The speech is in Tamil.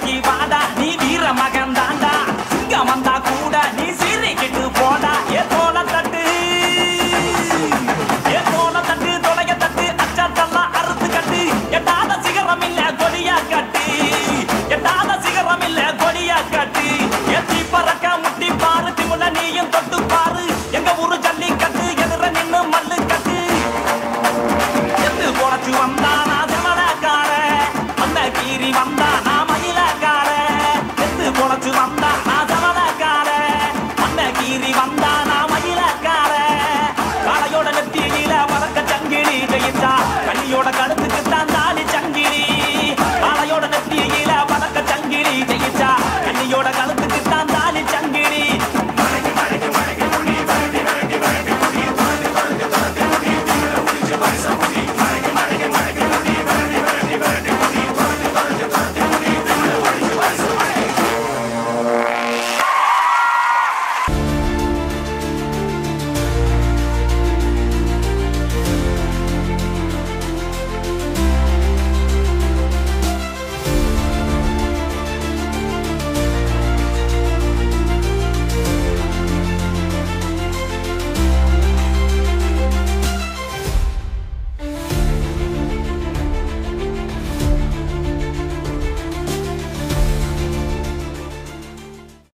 இறங்கி வாடா நீ வீர மகன் தாண்டா சிங்கம் வந்தா கூட நீ சீரிக்கிட்டு போடா ஏ தோல தட்டு தொலைய தட்டு அச்சாட்டெல்லாம் அறுத்து கட்டு எட்டாத சிகரம் இல்ல கொடியா கட்டு எட்டாத சிகரம் இல்ல கொடியா கட்டு எத்தி பறக்க முட்டி பாரு திமுல நீயும் தொட்டு பாரு எங்க ஊரு ஜல்லி கட்டு எதிர நின்னு மல்லு கட்டு எத்து பொழைச்சு வந்தா நான் செமலக்கார அந்த கீரி வந்தா நான் மயிலக்கார எத்து பொழைச்சு வந்தா நான் செமலக்கார அந்த கீரி வந்தா நான் மயிலக்கார காளையோட நெத்தியில பறக்க சங்கிலி ஜெயிச்சா கண்ணியோட கழுத்துக்கு தான் தாலி சங்கிலி காளையோட நெத்தியில பறக்க சங்கிலி ஜெயிச்சா கண்ணியோட கழுத்து